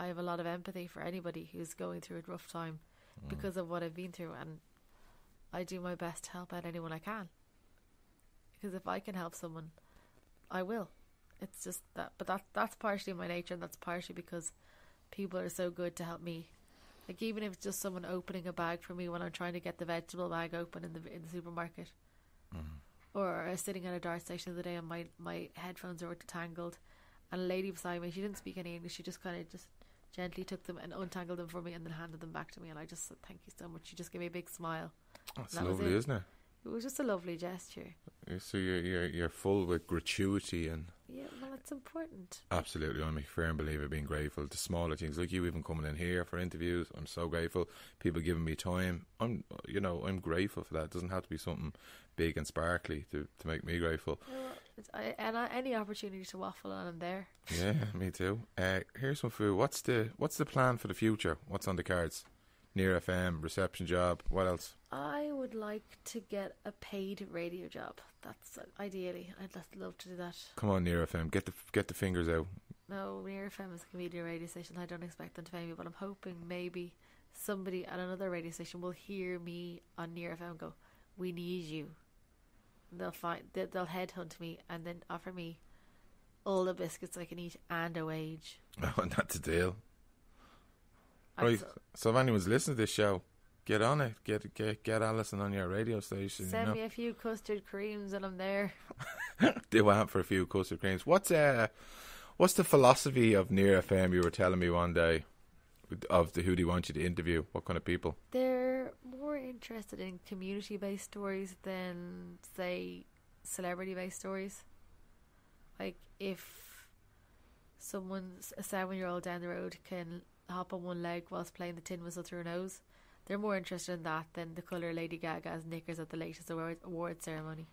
have a lot of empathy for anybody who's going through a rough time because of what I've been through. And I do my best to help out anyone I can. Because if I can help someone, I will. It's just that, but that's partially my nature, and that's partially because people are so good to help me. Like, even if it's just someone opening a bag for me when I'm trying to get the vegetable bag open in the supermarket, or I was sitting at a dart station the other day and my headphones were tangled, and a lady beside me, she didn't speak any English, she just kind of just gently took them and untangled them for me and then handed them back to me, and I just said thank you so much. She just gave me a big smile. That's lovely, isn't it? It was just a lovely gesture. So you're full with gratuity and... Yeah, well, it's important. Absolutely. I'm a firm believer of being grateful. The smaller things, like you even coming in here for interviews, I'm so grateful. People giving me time. I'm grateful for that. It doesn't have to be something big and sparkly to make me grateful. Well, any opportunity to waffle on, I'm there. Yeah, me too. Here's some food. What's the plan for the future? What's on the cards? Near FM, reception job. What else? I would like to get a paid radio job. That's ideally. I'd love to do that. Come on, Near FM. Get the fingers out. No, Near FM is a community radio station. I don't expect them to pay me, but I'm hoping maybe somebody at another radio station will hear me on Near FM and go, "We need you." They'll headhunt me and then offer me all the biscuits I can eat and a wage. Oh, and that's a deal. Right, so if anyone's listening to this show, get on it. Get Alison on your radio station. Send me a few custard creams and I'm there. Do out for a few custard creams. What's the philosophy of Near FM? You were telling me one day of who do you want you to interview? What kind of people? They're more interested in community-based stories than, say, celebrity-based stories. Like, if a 7-year-old down the road can hop on one leg whilst playing the tin whistle through her nose, they're more interested in that than the colour Lady Gaga's knickers at the latest award ceremony.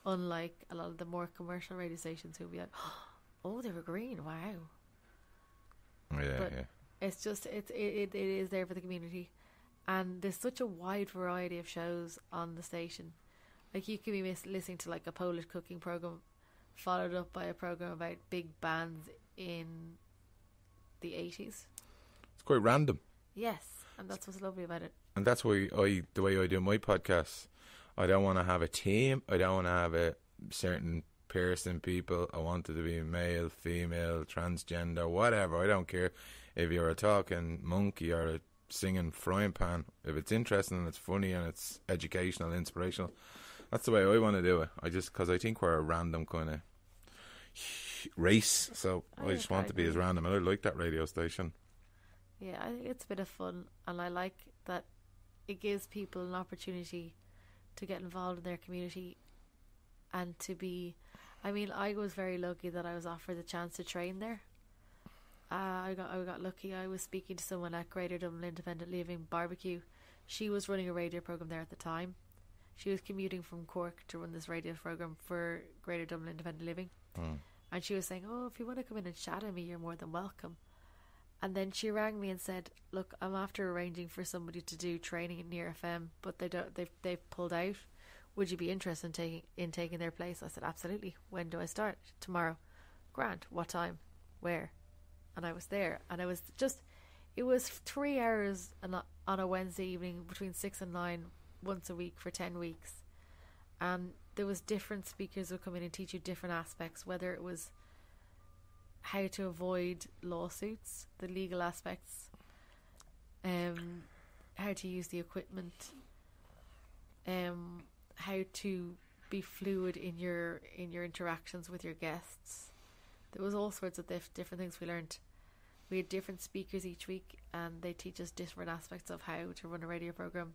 Unlike a lot of the more commercial radio stations who'll be like, oh, they were green, wow. Yeah, but yeah. it's just it is there for the community. And there's such a wide variety of shows on the station. Like, you can be listening to like a Polish cooking program, followed up by a program about big bands in the 80s. It's quite random. Yes, and that's what's lovely about it. And that's why the way I do my podcasts, I don't want to have a team. I don't want to have a certain person, people. I want it to be male, female, transgender, whatever. I don't care if you're a talking monkey or a singing frying pan. If it's interesting and it's funny and it's educational, inspirational, that's the way I want to do it. Because I think we're a random kind of race, so I just want to be as random, and I like that radio station. Yeah, I think it's a bit of fun, and I like that it gives people an opportunity to get involved in their community and to be... I mean, I was very lucky that I was offered the chance to train there. I got lucky. I was speaking to someone at Greater Dublin Independent Living Barbecue. She was running a radio program there at the time. She was commuting from Cork to run this radio program for Greater Dublin Independent Living. And she was saying, oh, if you want to come in and chat at me, you're more than welcome. And then she rang me and said, look, I'm after arranging for somebody to do training at Near FM, but they've pulled out. Would you be interested in taking their place? I said, absolutely. When do I start? Tomorrow. Grand. What time? Where? And I was there. And it was 3 hours on a Wednesday evening between 6 and 9 once a week for 10 weeks. And there was different speakers who would come in and teach you different aspects, whether it was how to avoid lawsuits, the legal aspects, how to use the equipment, how to be fluid in your interactions with your guests. There was all sorts of different things we learned. We had different speakers each week, and they teach us different aspects of how to run a radio program,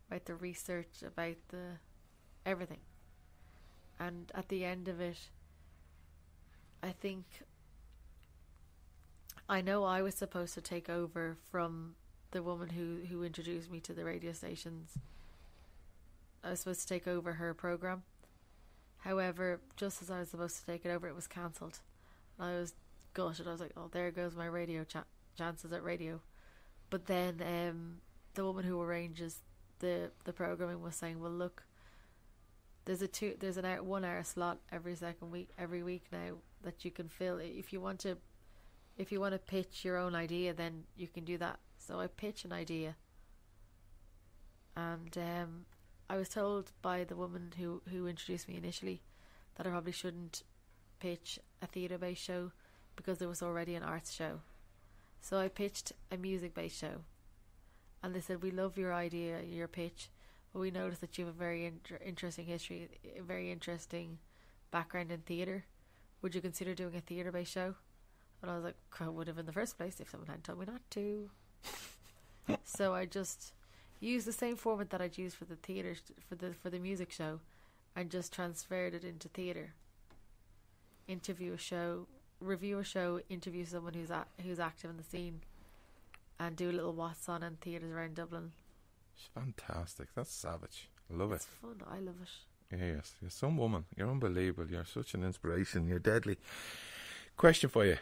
about the research, about the everything. And at the end of it, I know I was supposed to take over from the woman who introduced me to the radio stations. I was supposed to take over her program. However, just as I was supposed to take it over, it was cancelled. I was gutted. I was like, oh, there goes my radio chances at radio. But then the woman who arranges the programming was saying, well, look, there's an 1 hour slot every week now that you can fill. If you want to pitch your own idea, then you can do that. So I pitched an idea, and I was told by the woman who introduced me initially that I probably shouldn't pitch a theatre-based show because there was already an arts show. So I pitched a music-based show, and they said, we love your idea, your pitch, but we noticed that you have a very interesting history, a very interesting background in theatre. Would you consider doing a theatre-based show? And I was like, I would have in the first place if someone had told me not to. So I just used the same format that I'd used for the theatre, for the music show, and just transferred it into theatre. Interview a show, review a show, interview someone who's active in the scene, and do a little what's on in theatres around Dublin. It's fantastic. That's savage. I love it's it. It's fun. I love it. Yes, you're some woman. You're unbelievable. You're such an inspiration. You're deadly. Question for you.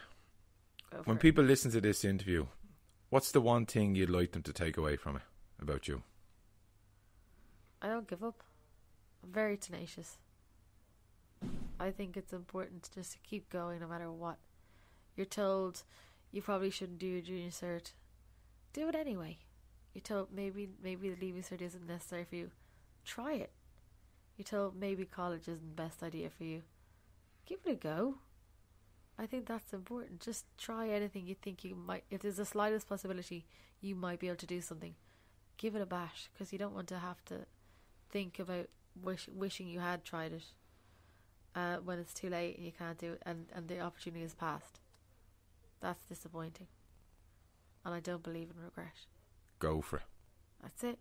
When people listen to this interview, what's the one thing you'd like them to take away from it about you? I don't give up. I'm very tenacious. I think it's important just to keep going no matter what. You're told you probably shouldn't do your junior cert. Do it anyway. You're told maybe the leaving cert isn't necessary for you. Try it. You're told maybe college isn't the best idea for you. Give it a go. I think that's important. Just try anything you think you might. If there's the slightest possibility you might be able to do something, give it a bash, because you don't want to have to think about wishing you had tried it when it's too late and you can't do it, and the opportunity has passed. That's disappointing, and I don't believe in regret. Go for it. That's it.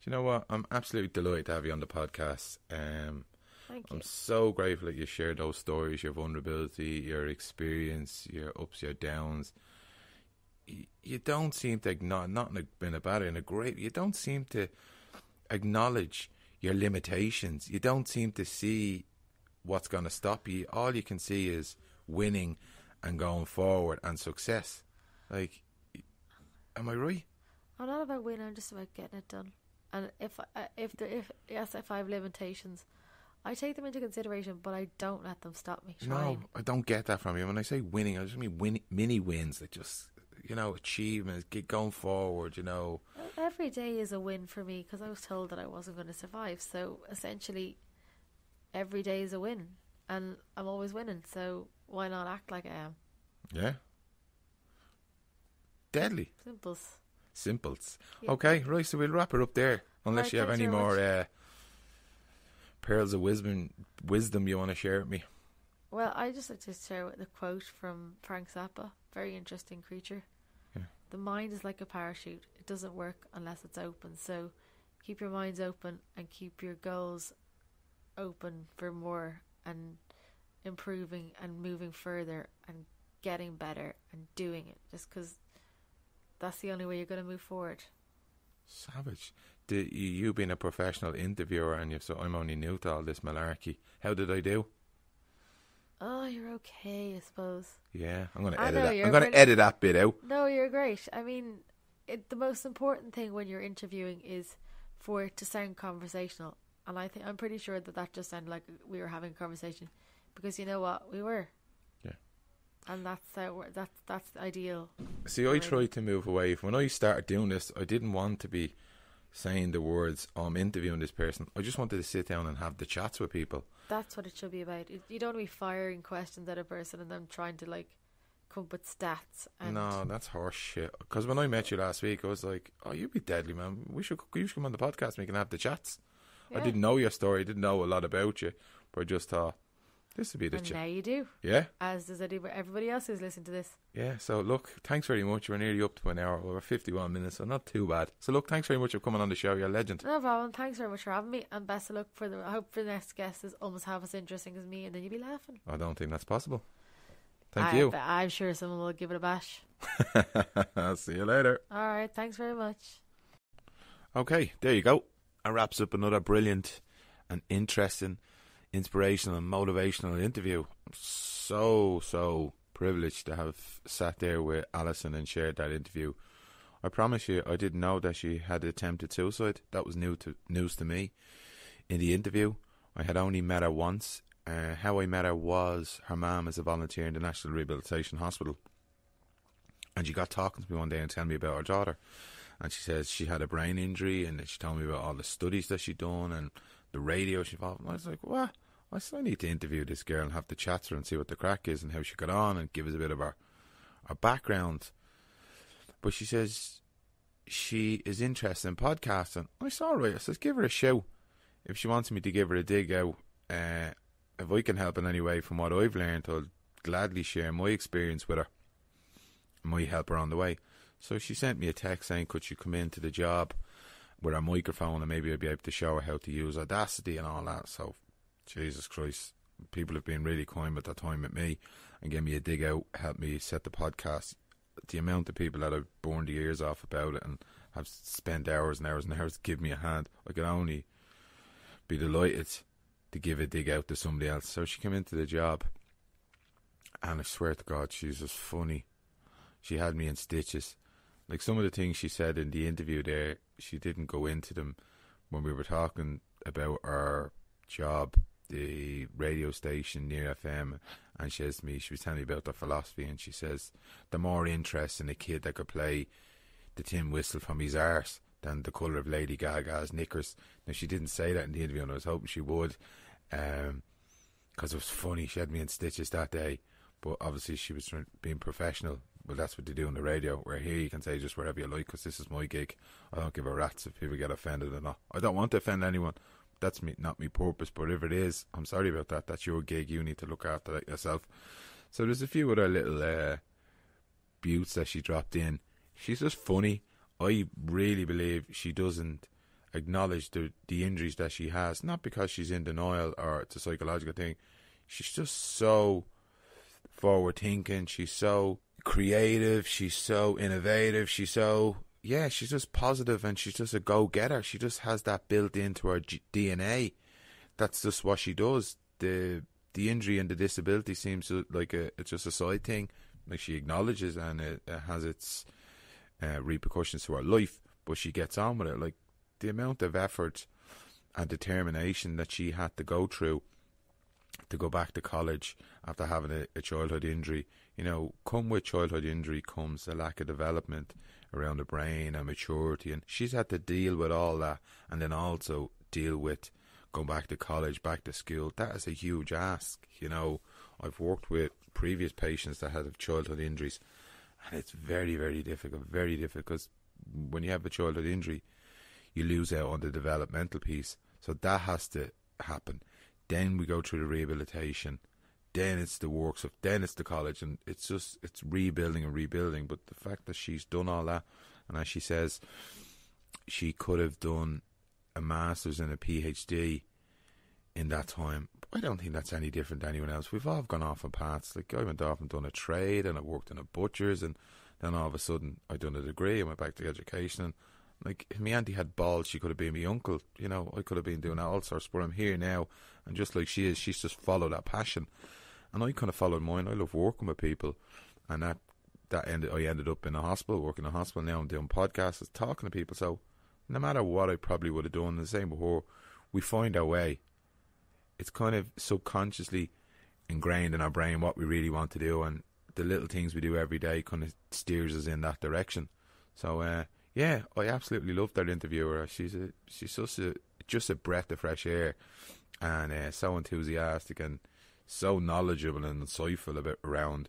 Do you know what? I'm absolutely delighted to have you on the podcast. Thank you. I'm so grateful that you shared those stories, your vulnerability, your experience, your ups, your downs. You don't seem to acknowledge, not in a bad, in a great, you don't seem to acknowledge your limitations. You don't seem to see what's going to stop you. All you can see is winning and going forward and success. Like, am I right? I'm not about winning. I'm just about getting it done. And if I have limitations, I take them into consideration, but I don't let them stop me trying. No, I don't get that from you. When I say winning, I just mean mini wins that just, achievements, get going forward, Every day is a win for me because I was told that I wasn't going to survive. So essentially, every day is a win. And I'm always winning, so why not act like I am? Yeah. Deadly. Simples. Yeah. Okay, right, so we'll wrap it up there. Unless right, you have any more pearls of wisdom you want to share with me. Well, I just like to share the quote from Frank Zappa. Very interesting creature. Yeah. The mind is like a parachute. It doesn't work unless it's open. So keep your minds open and keep your goals open for more and improving and moving further and getting better and doing it, just because that's the only way you're going to move forward. Savage. You being a professional interviewer, and so I'm only new to all this malarkey. How did I do? Oh, you're okay, I suppose. Yeah, I'm going to edit that. I'm going to edit that bit out. No, you're great. I mean, the most important thing when you're interviewing is for it to sound conversational. And I'm pretty sure that just sounded like we were having a conversation, because you know what, we were. Yeah. And that's ideal. See, I tried to move away. When I started doing this, I didn't want to be saying the words, I'm interviewing this person. I just wanted to sit down and have the chats with people. That's what it should be about. You don't want to be firing questions at a person and then trying to come up with stats. No, that's horse shit. Because when I met you last week, I was like, oh, you'd be deadly, man. You should come on the podcast and we can have the chats. Yeah. I didn't know your story, didn't know a lot about you, but I just thought this would be the chat. Now you do. Yeah. As does everybody else who's listening to this. Yeah, so look, thanks very much. We're nearly up to an hour. We're 51 minutes, so not too bad. So look, thanks very much for coming on the show. You're a legend. No problem. Thanks very much for having me, and best of luck I hope for the next guest is almost half as interesting as me, and then you'll be laughing. I don't think that's possible. Thank you. I'm sure someone will give it a bash. I'll see you later. Alright, thanks very much. Okay, there you go. That wraps up another brilliant and interesting, inspirational and motivational interview. I'm so privileged to have sat there with Alison and shared that interview. I promise you, I didn't know that she had attempted suicide. That was news to me. In the interview, I had only met her once. How I met her was her mum is a volunteer in the National Rehabilitation Hospital, and she got talking to me one day and telling me about her daughter. And she says she had a brain injury, and she told me about all the studies that she'd done and the radio she involved. And I was like, what? I said, I need to interview this girl and have the chats her and see what the crack is and how she got on and give us a bit of her background. But she says she is interested in podcasting. I saw her. I says, give her a shout. If she wants me to give her a dig out, if I can help in any way from what I've learned, I'll gladly share my experience with her. I might help her on the way. So she sent me a text saying, could she come into the job with her microphone and maybe I'd be able to show her how to use Audacity and all that. So, Jesus Christ, people have been really kind with their time with me and gave me a dig out, helped me set the podcast. The amount of people that I've burned the ears off about it and have spent hours and hours and hours to give me a hand, I could only be delighted to give a dig out to somebody else. So she came into the job, and I swear to God, she's just funny. She had me in stitches. Like some of the things she said in the interview there, she didn't go into them when we were talking about our job, the radio station near FM, and she says to me, she was telling me about the philosophy, and she says the more interest in a kid that could play the tin whistle from his arse than the colour of Lady Gaga's knickers. Now she didn't say that in the interview, and I was hoping she would, because it was funny. She had me in stitches that day, but obviously she was being professional. Well, that's what they do on the radio, where here you can say just wherever you like, because this is my gig. I don't give a rat's if people get offended or not. I don't want to offend anyone. That's not my purpose, but if it is, I'm sorry about that. That's your gig. You need to look after that yourself. So there's a few other little buttes that she dropped in. She's just funny. I really believe she doesn't acknowledge the injuries that she has, not because she's in denial or it's a psychological thing. She's just so forward thinking. She's so creative. She's so innovative. She's just positive, and she's just a go-getter. She just has that built into her DNA. That's just what she does. The injury and the disability seems like it's just a side thing. Like she acknowledges, and it has its repercussions to her life. but she gets on with it. Like, the amount of effort and determination that she had to go through to go back to college after having a childhood injury. You know, come with childhood injury comes a lack of development around the brain and maturity, and she's had to deal with all that, and then also deal with going back to college, back to school. That is a huge ask. You know, I've worked with previous patients that had childhood injuries, and it's very, very difficult, because when you have a childhood injury, you lose out on the developmental piece. So that has to happen. Then we go through the rehabilitation. Then it's the works of, then it's the college, and it's rebuilding and rebuilding. But the fact that she's done all that, and as she says, she could have done a master's and a PhD in that time. I don't think that's any different to anyone else. We've all gone off on paths. Like, I went off and done a trade, and I worked in a butcher's, and then all of a sudden I done a degree and went back to education. And like, if my auntie had balls, she could have been my uncle. You know, I could have been doing all sorts, but I'm here now, and just like she is, she's just followed that passion. And I kind of followed mine. I love working with people, and I ended up in a hospital, working in a hospital. Now I'm doing podcasts, talking to people. So no matter what I probably would have done, the same before, we find our way. It's kind of subconsciously ingrained in our brain what we really want to do, and the little things we do every day kind of steers us in that direction. So yeah, I absolutely loved that interviewer. She's just a breath of fresh air, and so enthusiastic and so knowledgeable and insightful around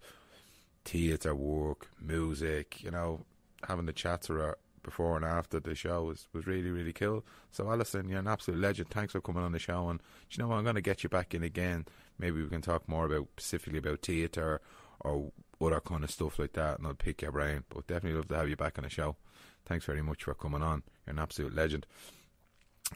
theatre work, music. You know, having the chats with her before and after the show was really, really cool. So Alison, you're an absolute legend. Thanks for coming on the show, and you know what, I'm going to get you back in again. Maybe we can talk more specifically about theatre or other kind of stuff like that, and I'll pick your brain. But definitely love to have you back on the show. Thanks very much for coming on. You're an absolute legend.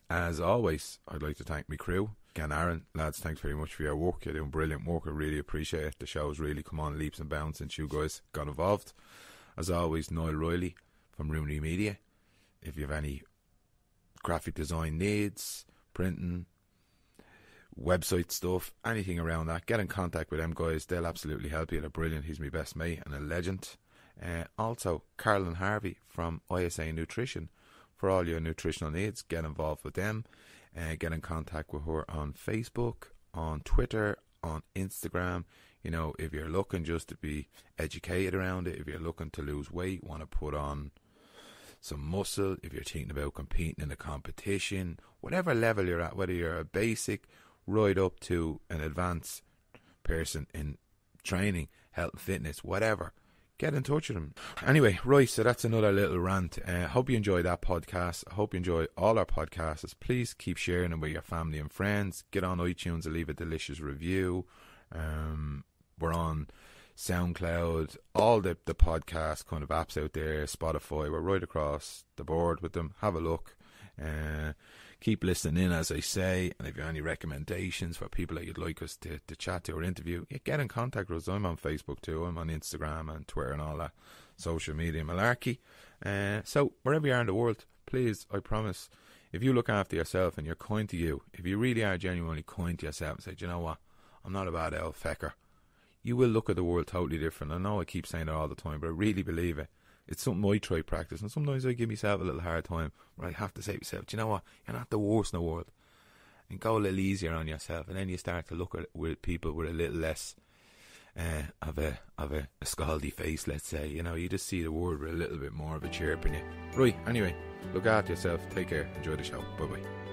As always, I'd like to thank my crew. Again, Aaron, lads, thanks very much for your work. You're doing brilliant work. I really appreciate it. The show's really come on leaps and bounds since you guys got involved. As always, Noel Riley from Rooney Media. If you have any graphic design needs, printing, website stuff, anything around that, get in contact with them guys. They'll absolutely help you. They're brilliant. He's my best mate and a legend. Also, Carolyn Harvey from ISANutrition. For all your nutritional needs, get involved with them. Get in contact with her on Facebook, on Twitter, on Instagram. You know, if you're looking just to be educated around it, if you're looking to lose weight, want to put on some muscle, if you're thinking about competing in a competition, whatever level you're at, whether you're a basic right up to an advanced person in training, health and fitness, whatever, get in touch with them. Anyway, right, so that's another little rant. Hope you enjoyed that podcast. I hope you enjoy all our podcasts. Please keep sharing them with your family and friends. Get on iTunes and leave a delicious review. We're on SoundCloud, all the podcast kind of apps out there, Spotify. We're right across the board with them. Have a look. Keep listening in, as I say, and if you have any recommendations for people that you'd like us to chat to or interview, get in contact with us. I'm on Facebook too. I'm on Instagram and Twitter and all that social media malarkey. So wherever you are in the world, please, I promise, if you look after yourself and you're kind to you, if you really are genuinely kind to yourself and say, do you know what, I'm not a bad old fecker, you will look at the world totally different. I know I keep saying it all the time, but I really believe it. It's something I try practice, and sometimes I give myself a little hard time where I have to say to myself, do you know what, you're not the worst in the world, and go a little easier on yourself, and then you start to look at with people with a little less of a scaldy face, let's say. You know, you just see the world with a little bit more of a chirp in you. Right, anyway, look after yourself, take care, enjoy the show, bye bye.